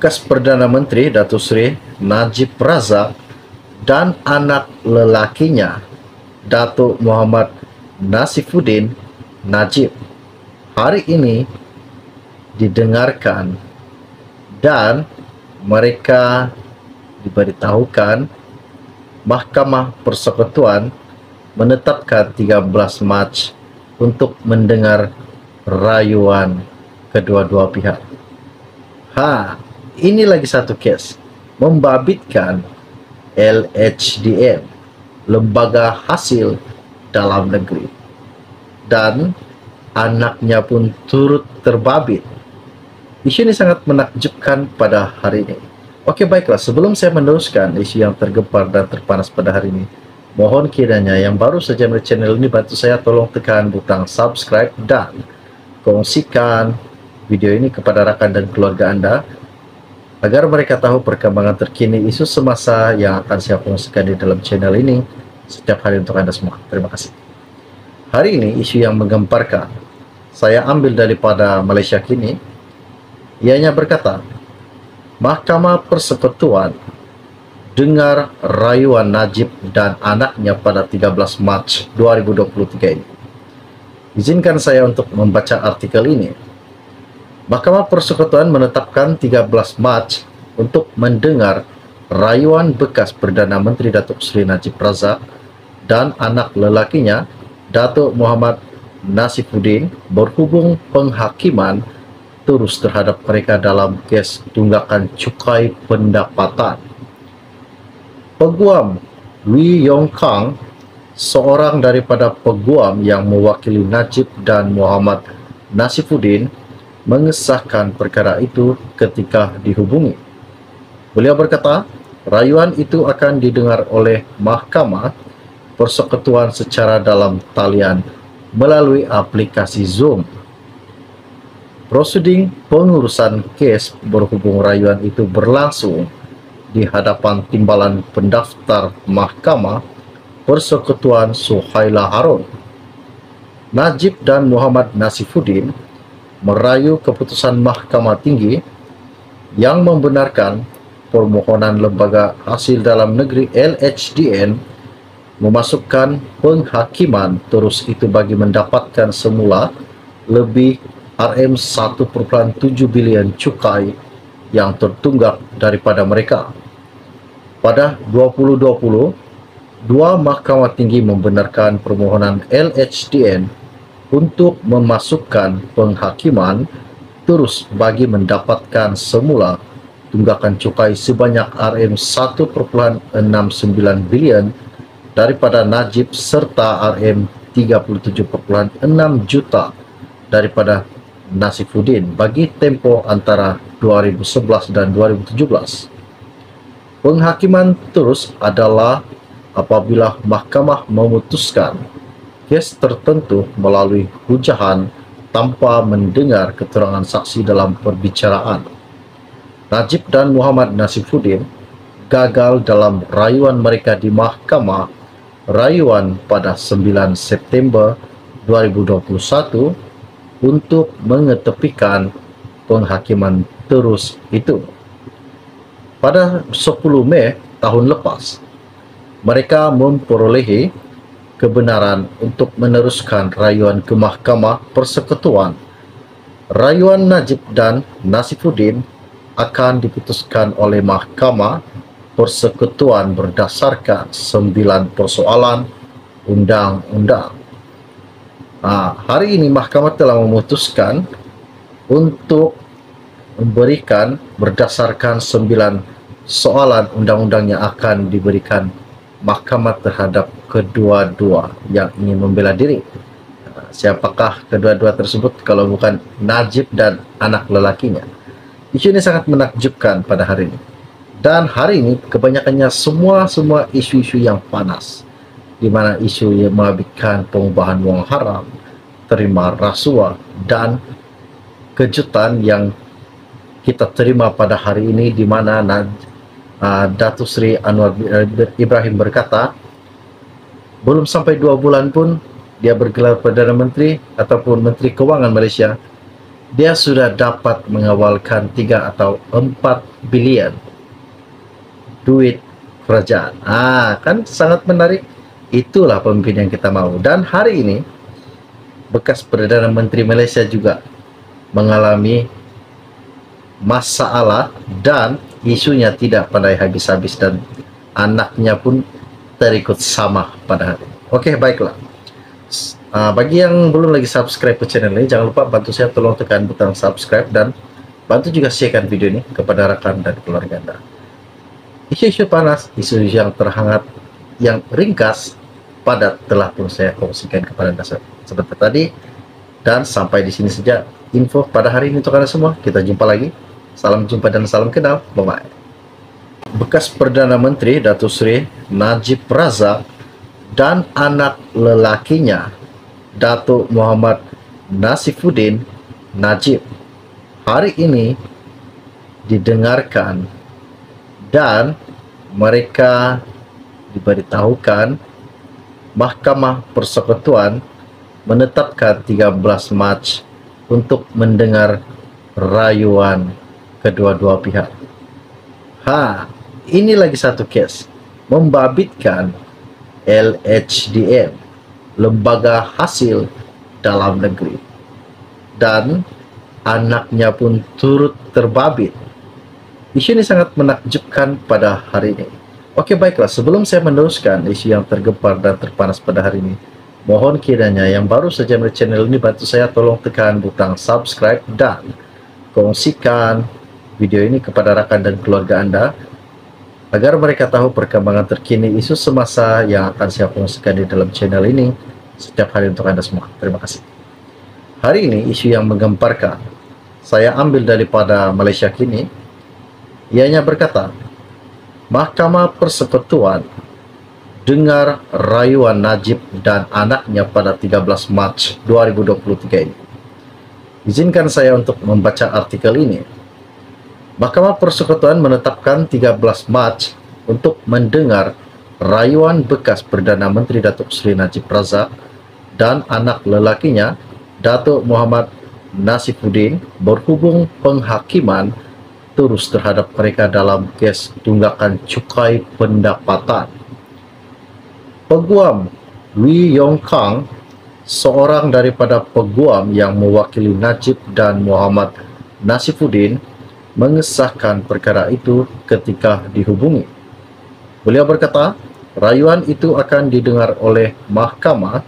bekas Perdana Menteri Datuk Seri Najib Razak dan anak lelakinya Datuk Muhammad Nasifuddin Najib hari ini didengarkan dan mereka diberitahukan Mahkamah Persekutuan menetapkan 13 Mac untuk mendengar rayuan kedua-dua pihak. Ini lagi satu kes membabitkan LHDN, Lembaga Hasil Dalam Negeri, dan anaknya pun turut terbabit. Isu ini sangat menakjubkan pada hari ini. Oke, baiklah, sebelum saya meneruskan isu yang tergempar dan terpanas pada hari ini, mohon kiranya yang baru saja melihat channel ini bantu saya tolong tekan butang subscribe dan kongsikan video ini kepada rakan dan keluarga Anda agar mereka tahu perkembangan terkini isu semasa yang akan saya kongsikan di dalam channel ini setiap hari untuk Anda semua. Terima kasih. Hari ini isu yang menggemparkan saya ambil daripada Malaysia Kini. Ianya berkata, Mahkamah Persekutuan dengar rayuan Najib dan anaknya pada 13 Mac 2023 ini. Izinkan saya untuk membaca artikel ini. Mahkamah Persekutuan menetapkan 13 Mac untuk mendengar rayuan bekas Perdana Menteri Datuk Seri Najib Razak dan anak lelakinya Datuk Muhammad Nasifuddin berhubung penghakiman terus terhadap mereka dalam kes tunggakan cukai pendapatan. Peguam Wee Yong Kang, seorang daripada peguam yang mewakili Najib dan Muhammad Nasifuddin, mengesahkan perkara itu ketika dihubungi. Beliau berkata, rayuan itu akan didengar oleh Mahkamah Persekutuan secara dalam talian melalui aplikasi Zoom. Proseding pengurusan kes berhubung rayuan itu berlangsung di hadapan Timbalan Pendaftar Mahkamah Persekutuan Suhaila Harun. Najib dan Muhammad Nasifuddin merayu keputusan Mahkamah Tinggi yang membenarkan permohonan Lembaga Hasil Dalam Negeri LHDN memasukkan penghakiman terus itu bagi mendapatkan semula lebih RM1.7 bilion cukai yang tertunggak daripada mereka. Pada 2020, dua Mahkamah Tinggi membenarkan permohonan LHDN untuk memasukkan penghakiman terus bagi mendapatkan semula tunggakan cukai sebanyak RM1.69 bilion daripada Najib serta RM37.6 juta daripada Nasifuddin bagi tempoh antara 2011 dan 2017. Penghakiman terus adalah apabila mahkamah memutuskan kes tertentu melalui hujahan tanpa mendengar keterangan saksi dalam perbicaraan. Najib dan Muhammad Nasifuddin gagal dalam rayuan mereka di Mahkamah Rayuan pada 9 September 2021 untuk mengetepikan penghakiman terus itu. Pada 10 Mei tahun lepas, mereka memperolehi kebenaran untuk meneruskan rayuan ke Mahkamah Persekutuan. Rayuan Najib dan Nasifuddin akan diputuskan oleh Mahkamah Persekutuan berdasarkan 9 persoalan undang-undang. Hari ini Mahkamah telah memutuskan untuk memberikan berdasarkan 9 soalan undang-undang yang akan diberikan Mahkamah terhadap kedua-dua yang ingin membela diri. Siapakah kedua-dua tersebut kalau bukan Najib dan anak lelakinya? Isu ini sangat menakjubkan pada hari ini. Dan hari ini kebanyakannya semua isu-isu yang panas, di mana isu yang mengabitkan pengubahan wang haram, terima rasuah, dan kejutan yang kita terima pada hari ini di mana Datuk Seri Anwar Ibrahim berkata, belum sampai 2 bulan pun dia bergelar Perdana Menteri ataupun Menteri Kewangan Malaysia, dia sudah dapat mengawalkan 3 atau 4 bilion duit kerajaan. Kan sangat menarik. Itulah pemimpin yang kita mau. Dan hari ini bekas Perdana Menteri Malaysia juga mengalami masalah dan isunya tidak pandai habis-habis, dan anaknya pun terikut sama pada hari ini. Oke, baiklah. Bagi yang belum lagi subscribe ke channel ini, jangan lupa bantu saya, tolong tekan butang subscribe dan bantu juga sharekan video ini kepada rekan dan keluarga Anda. Isu-isu panas, isu yang terhangat, yang ringkas, padat telah pun saya kongsikan kepada Anda seperti tadi. Dan sampai di sini saja info pada hari ini untuk Anda semua. Kita jumpa lagi. Salam jumpa dan salam kenal. Bye-bye. Bekas Perdana Menteri Datuk Seri Najib Razak dan anak lelakinya Datuk Muhammad Nasifuddin Najib hari ini didengarkan dan mereka diberitahukan Mahkamah Persekutuan menetapkan 13 Mac untuk mendengar rayuan kedua-dua pihak. Ini lagi satu kes membabitkan LHDN, Lembaga Hasil Dalam Negeri, dan anaknya pun turut terbabit. Isu ini sangat menakjubkan pada hari ini. Oke, baiklah, sebelum saya meneruskan isu yang tergempar dan terpanas pada hari ini, mohon kiranya yang baru saja melihat channel ini, bantu saya tolong tekan butang subscribe dan kongsikan video ini kepada rekan dan keluarga Anda, agar mereka tahu perkembangan terkini isu semasa yang akan saya kongsikan di dalam channel ini setiap hari untuk Anda semua. Terima kasih. Hari ini isu yang menggemparkan saya ambil daripada Malaysia Kini. Ianya berkata, Mahkamah Persekutuan dengar rayuan Najib dan anaknya pada 13 Mac 2023 ini. Izinkan saya untuk membaca artikel ini. Mahkamah Persekutuan menetapkan 13 Mac untuk mendengar rayuan bekas Perdana Menteri Datuk Seri Najib Razak dan anak lelakinya Datuk Muhammad Nasifuddin berhubung penghakiman terus terhadap mereka dalam kes tunggakan cukai pendapatan. Peguam Wee Yong Kang, seorang daripada peguam yang mewakili Najib dan Muhammad Nasifuddin, mengesahkan perkara itu ketika dihubungi. Beliau berkata, rayuan itu akan didengar oleh Mahkamah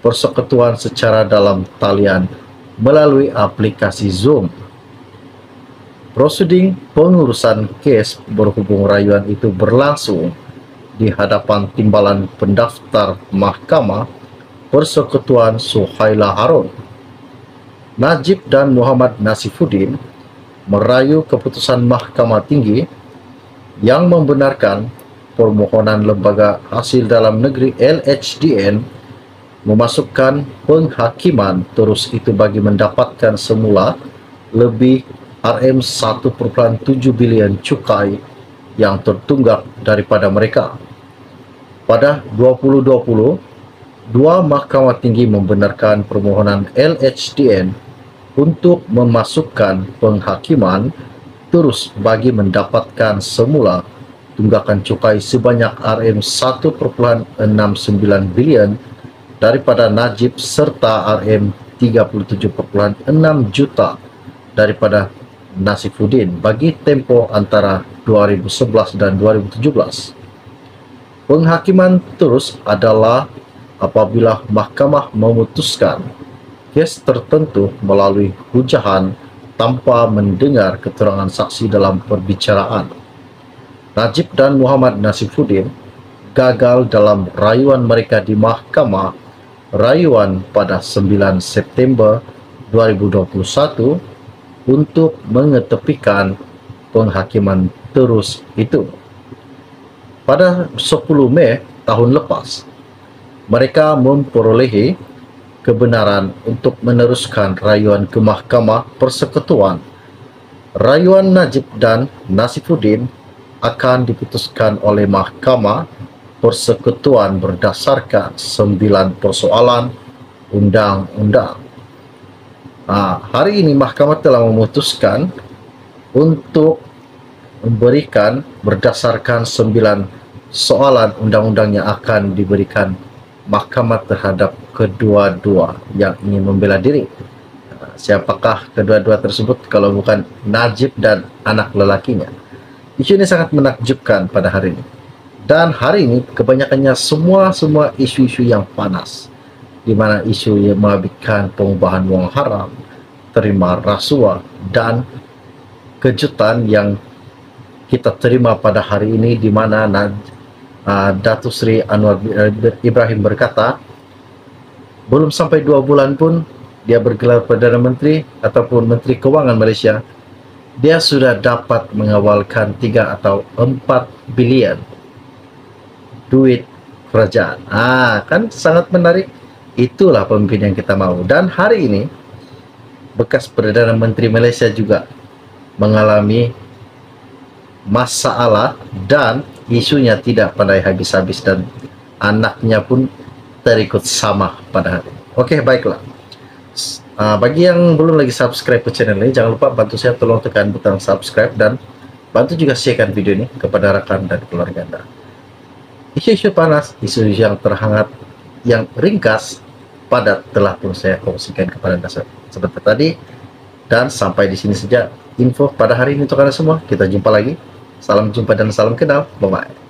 Persekutuan secara dalam talian melalui aplikasi Zoom. Proseding pengurusan kes berhubung rayuan itu berlangsung di hadapan Timbalan Pendaftar Mahkamah Persekutuan Suhaila Harun. Najib dan Muhammad Nasifuddin merayu keputusan Mahkamah Tinggi yang membenarkan permohonan Lembaga Hasil Dalam Negeri LHDN memasukkan penghakiman terus itu bagi mendapatkan semula lebih RM1.7 bilion cukai yang tertunggak daripada mereka. Pada 2020, dua Mahkamah Tinggi membenarkan permohonan LHDN untuk memasukkan penghakiman terus bagi mendapatkan semula tunggakan cukai sebanyak RM1.69 bilion daripada Najib serta RM37.6 juta daripada Nasifuddin bagi tempoh antara 2011 dan 2017. Penghakiman terus adalah apabila mahkamah memutuskan kes tertentu melalui hujahan tanpa mendengar keterangan saksi dalam perbicaraan. Najib dan Muhammad Nasifuddin gagal dalam rayuan mereka di Mahkamah Rayuan pada 9 September 2021 untuk mengetepikan penghakiman terus itu. Pada 10 Mei tahun lepas, mereka memperolehi kebenaran untuk meneruskan rayuan ke Mahkamah Persekutuan. Rayuan Najib dan Nasifuddin akan diputuskan oleh Mahkamah Persekutuan berdasarkan 9 persoalan undang-undang. Hari ini mahkamah telah memutuskan untuk memberikan berdasarkan 9 soalan undang-undang yang akan diberikan mahkamah terhadap kedua-dua yang ingin membela diri. Siapakah kedua-dua tersebut kalau bukan Najib dan anak lelakinya? Isu ini sangat menakjubkan pada hari ini. Dan hari ini kebanyakannya semua isu-isu yang panas, di mana isu yang mengabaikan pengubahan wang haram, terima rasuah, dan kejutan yang kita terima pada hari ini, di mana Datuk Seri Anwar Ibrahim berkata belum sampai 2 bulan pun dia bergelar Perdana Menteri ataupun Menteri Keuangan Malaysia, dia sudah dapat mengawalkan 3 atau 4 bilion duit kerajaan. Kan sangat menarik. Itulah pemimpin yang kita mau. Dan hari ini bekas Perdana Menteri Malaysia juga mengalami masalah dan isunya tidak pandai habis-habis, dan anaknya pun terikut sama pada hari ini. Oke, baiklah. Bagi yang belum lagi subscribe ke channel ini, jangan lupa bantu saya, tolong tekan butang subscribe dan bantu juga sharekan video ini kepada rekan dan keluarga Anda. Isu-isu panas, isu-isu yang terhangat, yang ringkas, padat telah pun saya kongsikan kepada Anda seperti tadi. Dan sampai di sini saja info pada hari ini untuk Anda semua. Kita jumpa lagi. Salam jumpa dan salam kenal. Bye-bye.